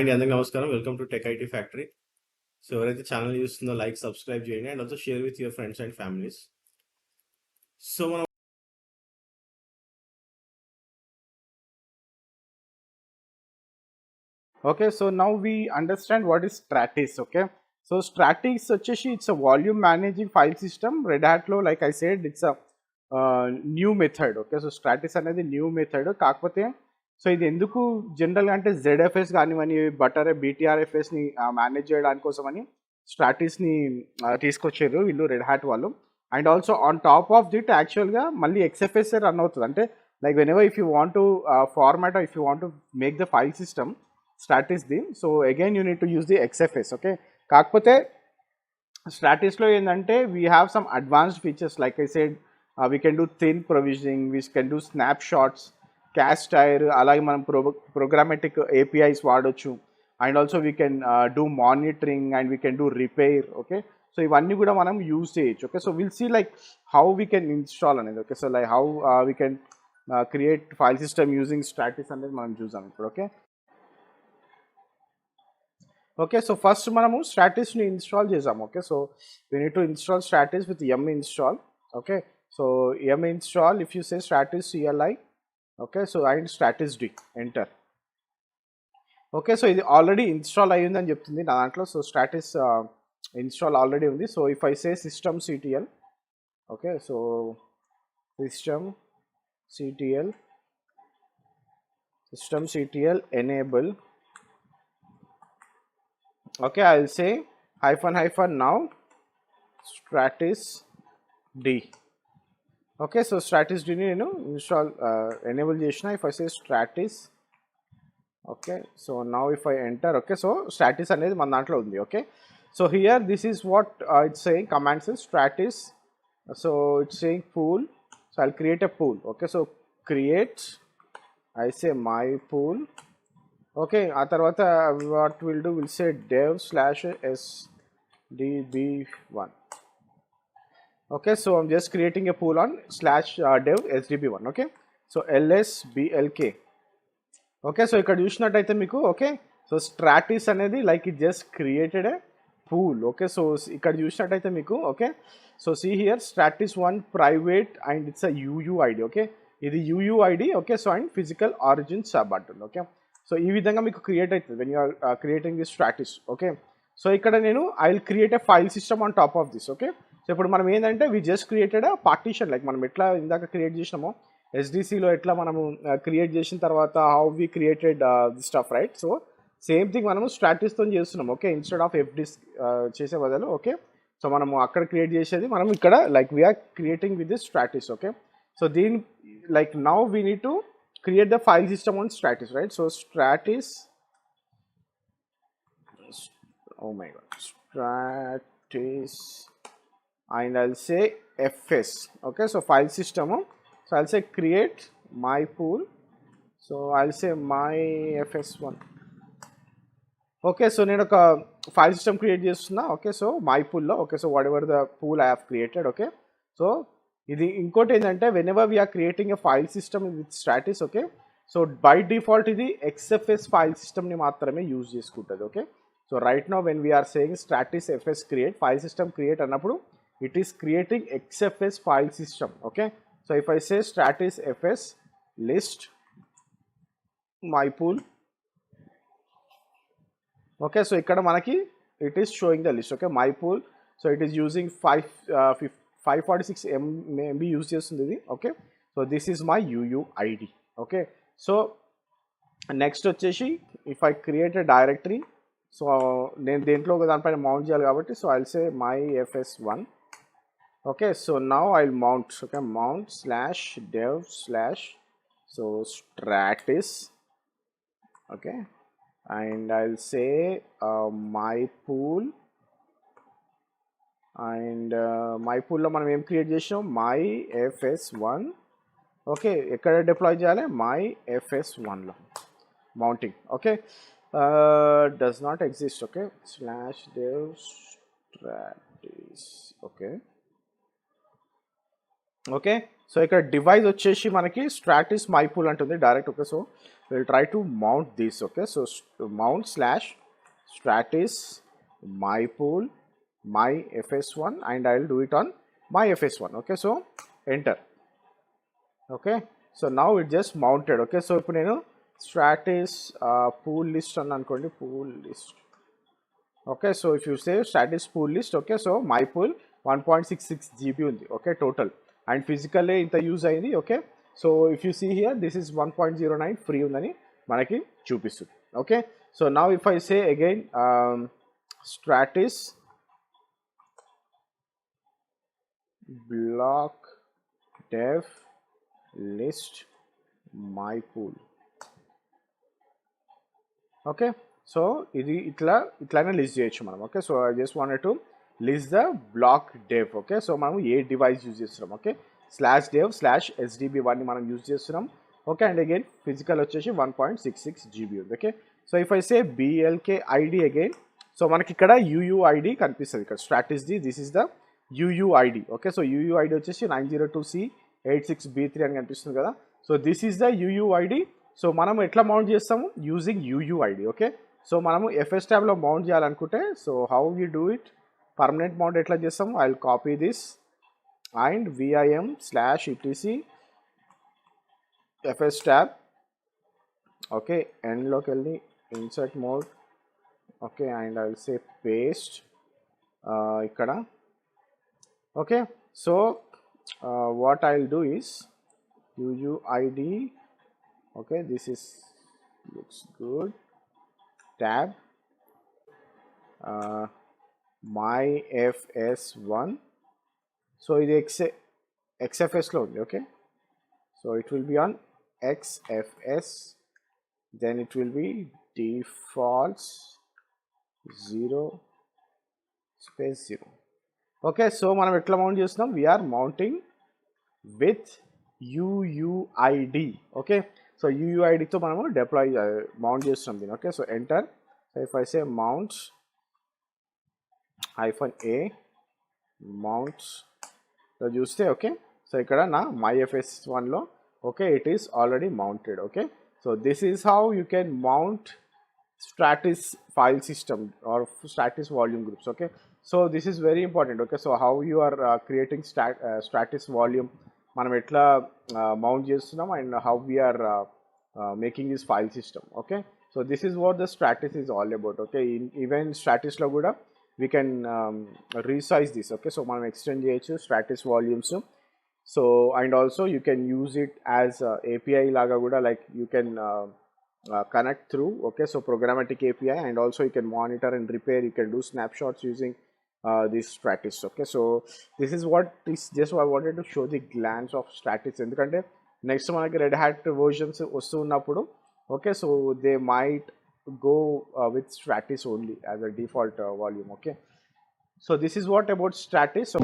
అండి అందరికీ నమస్కారం. Welcome to tech IT factory. So ఎవరైతే ఛానల్ చూస్తుందో లైక్ సబ్స్క్రైబ్ చేయండి and also share with your friends and families. So మనం Okay, so now we understand what is Stratis. Okay, so Stratis వచ్చేసి it's a volume managing file system. Red Hat లో like I said it's a new method. Okay, so Stratis అనేది new method. కాకపోతే so ఇది ఎందుకు జనరల్గా అంటే ZFS కానివని butter BTRFSని మేనేజ్ చేయడానికి కోసమని స్ట్రాటిస్ని తీసుకొచ్చారు వీళ్ళు రెడ్ హ్యాట్ వాళ్ళు. And also on top of that యాక్చువల్గా మళ్ళీ XFS రన్ అవుతుంది. అంటే like whenever if you want to format if you want to make the file system Stratis the, so again you need to use the XFS. Okay, కాకపోతే స్ట్రాటిస్లో ఏంటంటే we have some advanced features like I said we can do thin provisioning, we can do snapshots, cache tier, అలాగే మనం programmatic APIs వాడొచ్చు. And also we can do monitoring and we can do repair. Okay, so ఇవన్నీ కూడా మనం use చేయొచ్చు. Okay, so will see like how we can install అనేది. Okay, so like how we can create file system using Stratis అనేది మనం చూసాం ఇప్పుడు. Okay okay, so first మనము స్ట్రాటిస్ని ఇన్స్టాల్ చేసాము. Okay, so we need to install Stratis with yum install. Okay, so yum install if you say stratis CLI. Okay, so and stratis d enter. Okay, so ఇది already install అయ్యిందని చెప్తుంది నా దాంట్లో. So Stratis install already ఉంది. So if I say system CTL. Okay, so system CTL enable. Okay, I'll say -- now Stratis D. Okay, so Stratis D ni nenu install enable chesina. If I say Stratis, okay, so now if I enter, okay, so Stratis anedi మన దాంట్లో ఉంది. Okay, so here this is what it's saying, command says Stratis. So it's saying pool, so I'll create a pool. Okay, so create, I say my pool. Okay, ఆ తర్వాత what will do, will say dev/sdb1. Okay, so I'm just creating a pool on /dev sdb1. Okay, so lsblk. Okay, so ఇక్కడ చూసినట్టయితే మీకు okay, so Stratis అనేది like it just created a pool. Okay, so ఇక్కడ చూసినట్టయితే మీకు okay, so see here stratis1 private and it's a UUID. Okay, ఇది UUID. Okay, so and physical origin sub అంటుంది. Okay, so ఈ విధంగా మీకు create అవుతుంది when you're creating this Stratis. Okay, so ఇక్కడ నేను I will create a file system on top of this. Okay, so ఇప్పుడు మనం ఏంటంటే we just created a partition, like మనం ఎట్లా ఇందాక క్రియేట్ చేసినామో SDCలో ఎట్లా మనము క్రియేట్ చేసిన తర్వాత how we created the stuff, right? So same thing మనము స్ట్రాటిస్తో చేస్తున్నాం. ఓకే, ఇన్స్టెడ్ ఆఫ్ FDs చేసే బదులు. ఓకే, సో మనము అక్కడ క్రియేట్ చేసేది మనం ఇక్కడ like we're creating with this Stratis. Okay, so దీని like now we need to create the file system on Stratis, right? So Stratis, oh my god, Stratis, and I'll say FS. Okay, so file system. So I'll say create my pool. So I'll say my FS1. Okay, so నేను ఒక file system create చేస్తున్నా. Okay, so my పూల్లో. Okay, so whatever the pool I have created. Okay, so ఇది ఇంకోటి ఏంటంటే whenever we're creating a file system with Stratis. Okay, so by default ఇది XFS file సిస్టమ్ని మాత్రమే use చేసుకుంటుంది. Okay, so right now when we're saying Stratis FS create file system create అన్నప్పుడు it is creating XFS file system. Okay, so if I say Stratis FS list my pool. Okay, so ఇక్కడ మనకి it is showing the list. Okay, my pool. So it is using 546 MB use చేస్తుంది ఇది. Okay, so this is my UUID. Okay, so next వచ్చేసి if I create a directory, so నేను దేంట్లో ఒక దానిపైన mount చేయాలి కాబట్టి so I'll say my FS1. Okay, so now I'll mount. Okay, mount /dev/ so stratis. ఓకే, and I'll say my pool, and my పూల్లో మనం ఏం క్రియేట్ చేసాం, మై FS1. ఓకే, ఎక్కడ డిప్లాయ్ చేయాలి, మై FS1లో mounting. Okay, does not exist. Okay, /dev stratis. Okay, okay. So ఇక్కడ device వచ్చేసి మనకి స్ట్రాటిస్ మై పూల్ అంటుంది direct. Okay. So will try to mount this. Okay. So mount slash Stratis my pool my fs1 and I will do it on my fs1. Okay. So enter. Okay. So now it just mounted. Okay. So ఇప్పుడు నేను స్ట్రాటిస్ pool list అని అనుకోండి, pool list. Okay, so if you say status pool list, okay, so my pool 1.66 GB ఉంది, okay, total, and physically ఇంత use అయింది. Okay. So if you see here this is 1.09 free ఉందని మనకి చూపిస్తుంది. Okay. So now if I say again Stratis block dev list my pool. Okay. So ఇది ఇట్లానే list చేయొచ్చు మనం. Okay. So I just wanted to list the block dev. Okay. So మనం ఏ device use చేస్తున్నాం. ఓకే. /dev/sdb1ని మనం use చేస్తున్నాం. ఓకే. అండ్ అగైన్ ఫిజికల్ వచ్చేసి 1.66 GB ఉంది. Okay. So if I say BLK ID again, so మనకి ఇక్కడ UUID కనిపిస్తుంది ఇక్కడ స్ట్రాటిస్ది. This is the UUID. Okay. So UUID వచ్చేసి 902C86B3 అని కనిపిస్తుంది కదా. So this is the UUID. So మనం ఎట్లా మౌంట్ చేస్తాము యూజింగ్ UUID. ఓకే. సో మనము FS ట్యాబ్లో మౌంట్ చేయాలనుకుంటే, so how you do it, permanent mount ఎట్లా చేస్తాము, I will copy this and vim/etc FS tab. Okay. ఎండ్లోకి వెళ్ళి insert mode. Okay. And I will say paste ఇక్కడ. Okay. So what I will do is UUID. Okay, this is looks good. Tab my fs1. So ఇది XFS లో ఉంది. Okay. So it will be on XFS, then it will be defaults 0 space 0. Okay. So మనం ఎట్లా mount చేస్తున్నాం, we're mounting with UUID. Okay. So UUIDతో మనము deploy mount చేస్తున్నాం దీన్ని. Okay. So enter. So if I say mount -a mount చూస్తే, okay, so ఇక్కడ నా myFS1లో, okay, it is already mounted. Okay. So this is how you can mount Stratis file system or Stratis volume groups. Okay. So this is very important. Okay. So how you are creating Stratis volume, మనం ఎట్లా mount చేస్తున్నాం, and how we are making this file system. Okay. So this is what the Stratis is all about. Okay. Even Stratis లో కూడా we can resize this. Okay. So మనం extend చేయొచ్చు Stratis volumes. So and also you can use it as API లాగా కూడా, like you can connect through. Okay. So programmatic API, and also you can monitor and repair, you can do snapshots using this Stratis. Okay. So this is what is just I wanted to show the glance of Stratis, ఎందుకంటే next మనకి red hat versions వస్తున్నప్పుడు, okay, so they might go with Stratis only as a default volume. Okay. So this is what about Stratis. So